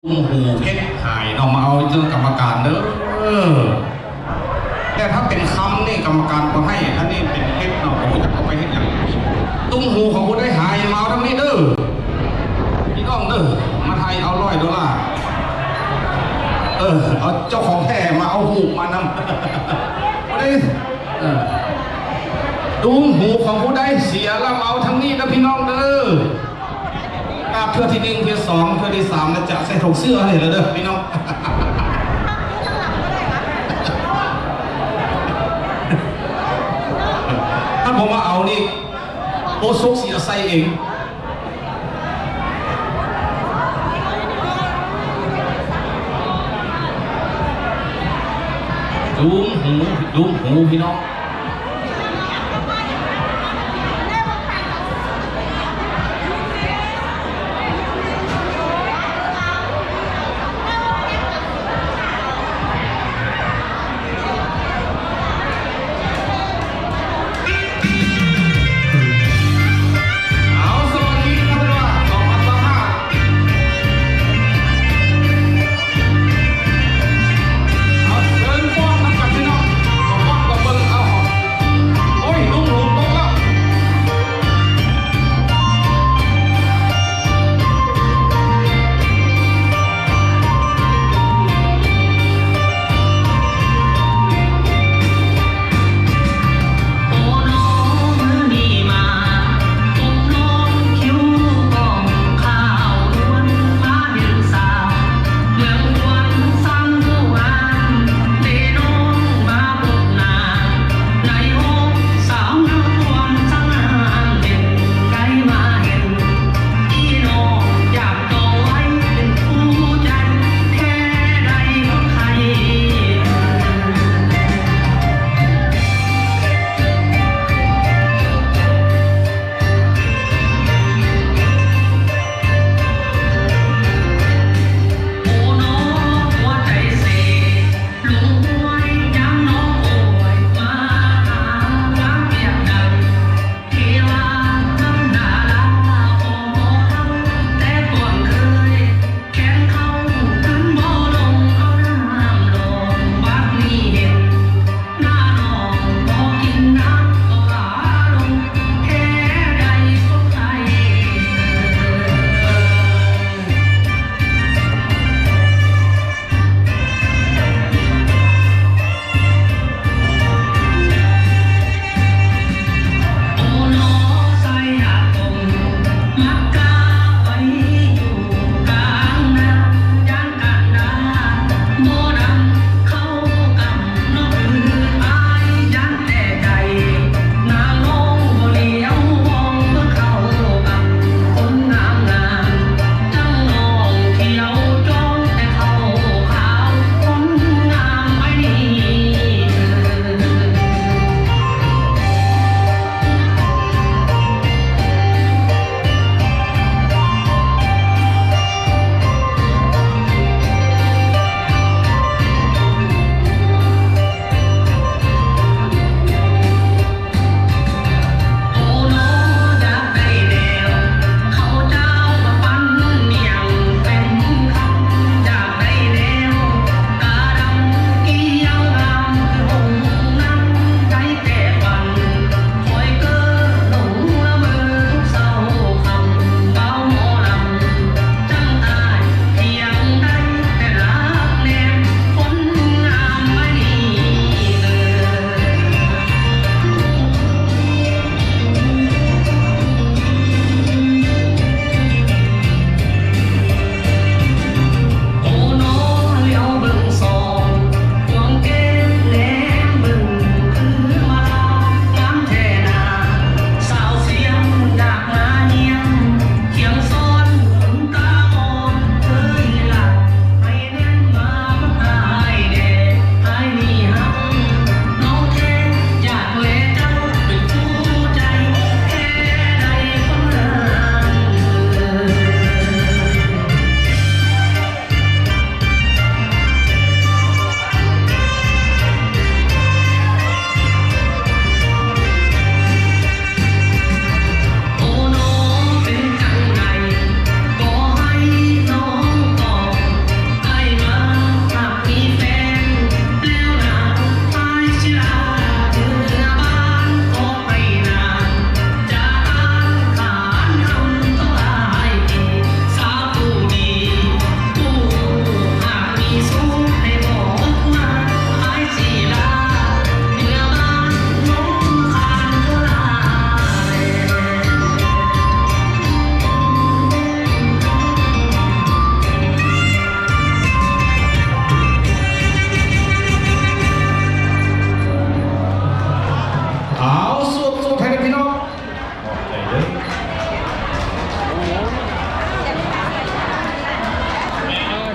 หูเพชรหายเรามาเอาเรื่องกรรมการเด้อแต่ถ้าเป็นคำนี่กรรมการก็ให้อันนี้เป็นเพชรเราผมจะเอาไปให้ยังตุ้มหูของคุณได้หายมาทั้งนี้เด้อพี่น้องเด้อมาไทยเอา$100เอาเจ้าของแท้มาเอาหูมานำไม่ได้ตุ้มหูของผู้ได้เสียแล้วเอาทั้งนี้นะพี่น้องเด้อกราบเพื่อที่1เพื่อ2เพื่อที่3นะจะใส่ถุงเสื้อเลยแล้วเด้อพี่น้องถ้าผมมาเอานี่โอซุกเสียใส่เองดูหูพี่น้องเ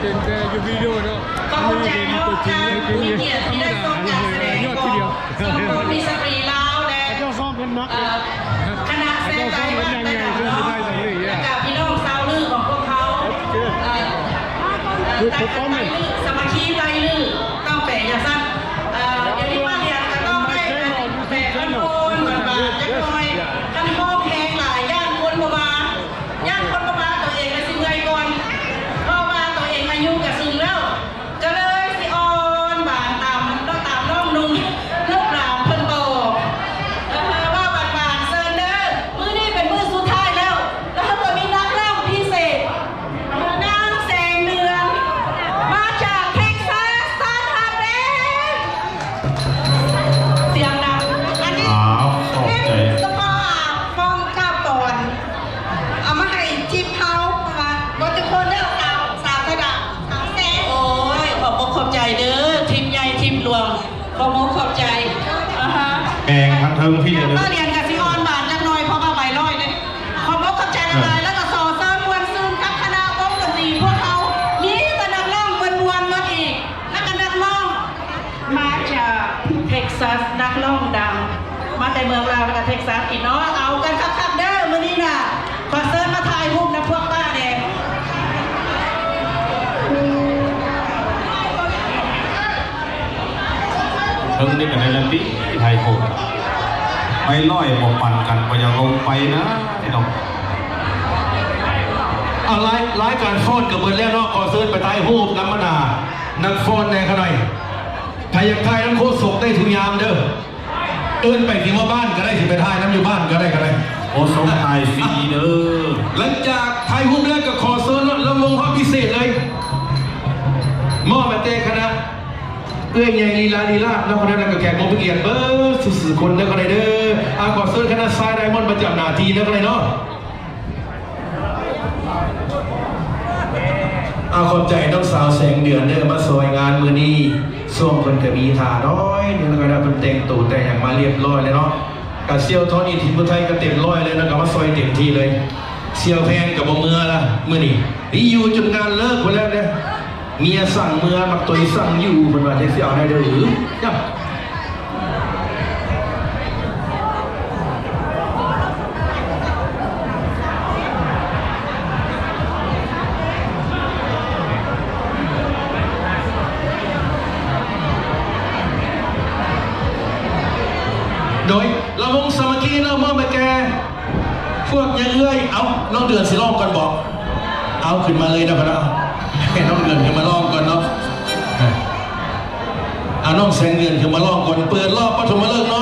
เป็นแต่ยูวิดีโอเนาะ ก็คงใจเนาะทางผู้มีเกียรติที่ได้ทรงการแสดงของสมบูรณ์มีสตรีลาวและ เจ้าซ้อมเป็นนัก คณะแสดงไทยบ้านแต่กับน้องและกับพี่น้องชาวลือของพวกเขาแต่ไทยลือสมาชิกไทยลือต้องแปลอย่างสั้นเดี๋ยวนี้มาเรียนก็ต้องได้แปลกันโอนบาทจะคอยคันห้องแพงหลายย่านคนประมาณตัวเองเลยสิเงยก่อนเพราะว่าตัวเองอายุกับซึงแล้วก็เลยสิออนบานตามน้องนุ่งลูกหลานเพิ่นบอกว่าบานเซิร์นเดอร์มื้อนี้เป็นมื้อสุดท้ายแล้วก็มีนักเล่าพิเศษนางแสงเดือนมาจากเท็กซัสซานฮาเดนเสียงดังอันนี้ ขอบใจ สปอร์ฟองข้าวก่อนเอามาให้จิ๊บเขามาบทุกคนเลือกสาวกระดาษแซ่โอ้ยขอบขอบใจเด้อทีมใหญ่ทีมรวมขอบขอบใจแกงทั้งเทิงพี่เลย ก็เรียนกับซิออนบาทจักหน่อยเพราะว่าใบร้อยเลยขอบขอบใจหลายแล้วก็สอเสริมมวลซึมกับคณะวงดนตรีพวกเขามีแต่นักร้องมวลมาอีกแล้วก็นักร้องมาจากเท็กซัสนักร้องดังมาแต่เมืองลาวแล้วก็เท็กซัสอีกเนาะเอากันคักๆเด้อมื้อนี้น่ะขอเชิญมาถ่ายรูปนะพวกป้าแดง เทิงนี่กันในลันดี้ไทยผมไปล่อยบอกปั่นกันก็อย่าลงไปนะไอ้น้องรายการฟ้อนกับเบิร์ดแล้วเนาะขอเชิญไปถ่ายรูปน้ำมะนาวนักฟ้อนแน่ขน่อยถ้าอยากถ่ายน้ำโคศกได้ทุกยามเด้อเอิ้นไปที่ว่าบ้านก็ได้สิไปถ่ายน้ำอยู่บ้านก็ได้โอ้สมถ่ายฟรีเด้อหลังจากถ่ายรูปแล้วก็ขอเชิญแล้วลงห้องพิเศษเลยมอบมาเตะคณะเอื้อยใหญ่ลีลาแล้วคนนั้นก็แขกมงเกียรติเบอร์สุดๆคนเด้อก็ได้เด้อขอเชิญคณะทรายไดมอนด์ประจำหน้าที่เด้อก็ได้เนาะขอบใจน้องสาวแสงเดือนเด้อมาซอยงานมื้อนี้ส่วงคนก็มีท่าน้อยนึงแล้วก็ได้เพิ่นแต่งตัวแต่งอย่างมาเรียบร้อยเลยเนาะกับเซียวทอนอีทีมไทยก็เต็มร้อยเลยนะก็มาซอยเต็มที่เลยเซียวแพงกับบ่เมื่อละมื้อนี้นี่อยู่จนงานเลิกหมดแล้วเนี่ยเมียสั่งเมื่อมักตัวสั่งอยู่เพิ่นว่าจะสิเอาได้เด้อจ้ะโดยเราวงสามัคคีเรามอบไปแกพวกยังเอื้อยเอาน้องเดือนสิร้องก่อนบอกเอาขึ้นมาเลยนะครับให้น้องเดือนขึ้นมาร้องก่อนเนาะน้องแสงเดือนขึ้นมาร้องก่อนเปิดรอบปฐมฤกษ์เนาะ